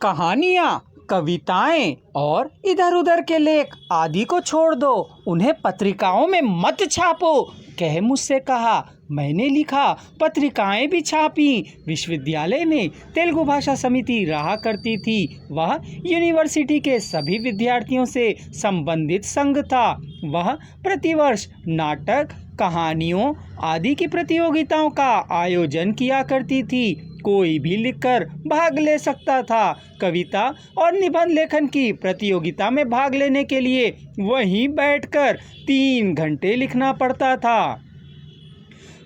कहानियाँ, कविताएं और इधर उधर के लेख आदि को छोड़ दो, उन्हें पत्रिकाओं में मत छापो, कह मुझसे कहा। मैंने लिखा, पत्रिकाएं भी छापी। विश्वविद्यालय में तेलुगु भाषा समिति रहा करती थी। वह यूनिवर्सिटी के सभी विद्यार्थियों से संबंधित संघ था। वह प्रतिवर्ष नाटक, कहानियों आदि की प्रतियोगिताओं का आयोजन किया करती थी। कोई भी लिखकर भाग ले सकता था। कविता और निबंध लेखन की प्रतियोगिता में भाग लेने के लिए वहीं बैठकर 3 घंटे लिखना पड़ता था।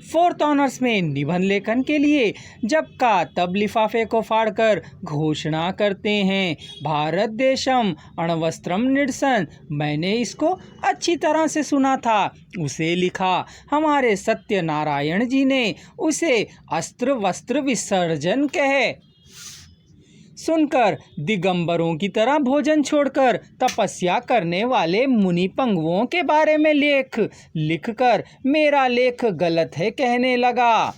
4th ऑनर्स में निबंध लेखन के लिए जब का तब लिफाफे को फाड़कर घोषणा करते हैं, भारत देशम अण्वस्त्रम निरसन। मैंने इसको अच्छी तरह से सुना था। उसे लिखा हमारे सत्यनारायण जी ने। उसे अस्त्र वस्त्र विसर्जन कहे। सुनकर दिगंबरों की तरह भोजन छोड़कर तपस्या करने वाले मुनि पंगुओं के बारे में लिखकर मेरा लेख गलत है कहने लगा।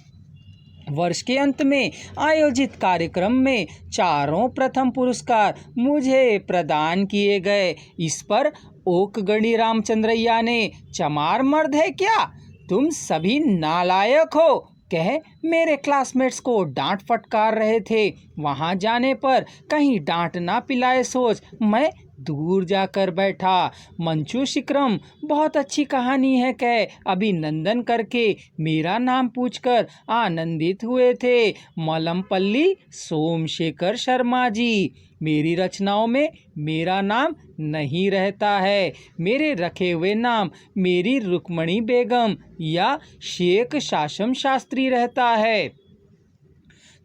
वर्ष के अंत में आयोजित कार्यक्रम में चारों प्रथम पुरस्कार मुझे प्रदान किए गए। इस पर ओकगणी रामचंद्रैया ने, चमार मर्द है क्या, तुम सभी नालायक हो, कह मेरे क्लासमेट्स को डांट फटकार रहे थे। वहां जाने पर कहीं डांट ना पिलाए सोच मैं दूर जाकर बैठा। मंचू शिक्रम बहुत अच्छी कहानी है कह अभिनंदन करके मेरा नाम पूछकर आनंदित हुए थे। मलमपल्ली सोमशेखर शर्मा जी। मेरी रचनाओं में मेरा नाम नहीं रहता है। मेरे रखे हुए नाम मेरी रुक्मणी बेगम या शेख शासम शास्त्री रहता है।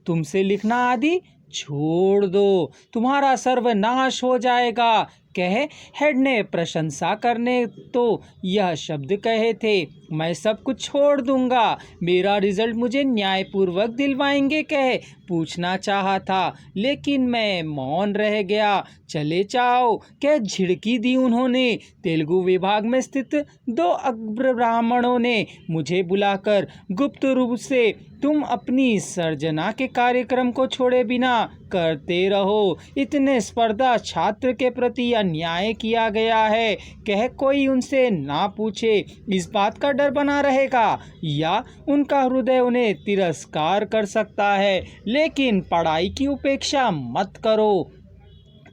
तुमसे लिखना आदि छोड़ दो, तुम्हारा सर्वनाश हो जाएगा, कह हेड ने प्रशंसा करने तो यह शब्द कहे थे, मैं सब कुछ छोड़ दूंगा, मेरा रिजल्ट मुझे न्यायपूर्वक दिलवाएंगे कह पूछना चाहा था, लेकिन मैं मौन रह गया। चले जाओ कह झिड़की दी उन्होंने। तेलुगु विभाग में स्थित 2 अग्र ब्राह्मणों ने मुझे बुलाकर गुप्त रूप से तुम अपनी सर्जना के कार्यक्रम को छोड़े बिना करते रहो। इतने स्पर्धा छात्र के प्रति अन्याय किया गया है, कह कोई उनसे ना पूछे इस बात का डर बना रहेगा या उनका हृदय उन्हें तिरस्कार कर सकता है। लेकिन पढ़ाई की उपेक्षा मत करो।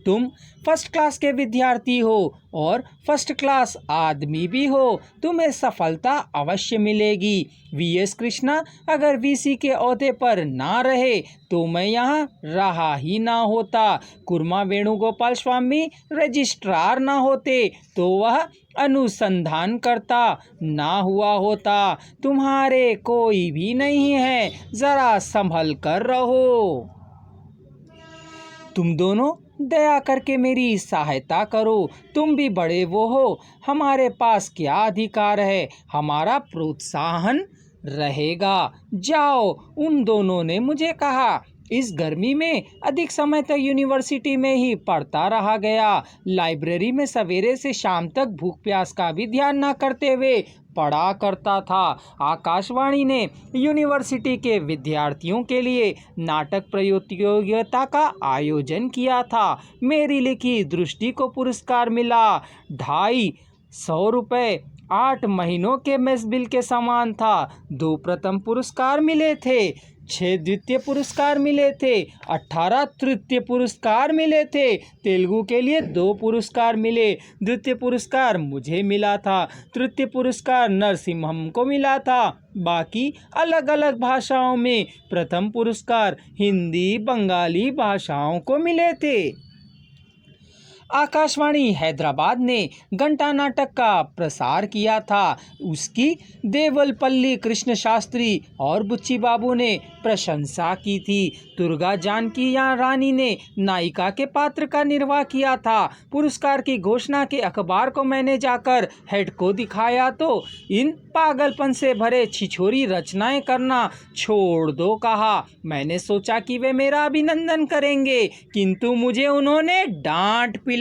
तुम फर्स्ट क्लास के विद्यार्थी हो और फर्स्ट क्लास आदमी भी हो, तुम्हें सफलता अवश्य मिलेगी। वीएस कृष्णा अगर वीसी के ओहदे पर ना रहे तो मैं यहाँ रहा ही ना होता। कुर्मा वेणुगोपाल स्वामी रजिस्ट्रार ना होते तो वह अनुसंधान करता ना हुआ होता। तुम्हारे कोई भी नहीं है, जरा संभल कर रहो। तुम दोनों दया करके मेरी सहायता करो, तुम भी बड़े वो हो, हमारे पास क्या अधिकार है, हमारा प्रोत्साहन रहेगा। जाओ, उन दोनों ने मुझे कहा। इस गर्मी में अधिक समय तक यूनिवर्सिटी में ही पढ़ता रहा गया। लाइब्रेरी में सवेरे से शाम तक भूख प्यास का भी ध्यान न करते हुए पढ़ा करता था। आकाशवाणी ने यूनिवर्सिटी के विद्यार्थियों के लिए नाटक प्रतियोगिता का आयोजन किया था। मेरी लिखी दृष्टि को पुरस्कार मिला। 250 रुपये 8 महीनों के मेस बिल के समान था। 2 प्रथम पुरस्कार मिले थे, 6 द्वितीय पुरस्कार मिले थे, 18 तृतीय पुरस्कार मिले थे। तेलुगु के लिए 2 पुरस्कार मिले। द्वितीय पुरस्कार मुझे मिला था, तृतीय पुरस्कार नरसिम्हम को मिला था। बाकी अलग अलग भाषाओं में प्रथम पुरस्कार हिंदी बंगाली भाषाओं को मिले थे। आकाशवाणी हैदराबाद ने घंटा नाटक का प्रसार किया था। उसकी देवलपल्ली कृष्ण शास्त्री और बुच्ची बाबू ने प्रशंसा की थी। दुर्गा जानकी या रानी ने नायिका के पात्र का निर्वाह किया था। पुरस्कार की घोषणा के अखबार को मैंने जाकर हेड को दिखाया तो इन पागलपन से भरे छिछोरी रचनाएं करना छोड़ दो कहा। मैंने सोचा कि वे मेरा अभिनंदन करेंगे, किंतु मुझे उन्होंने डांट पिलाई।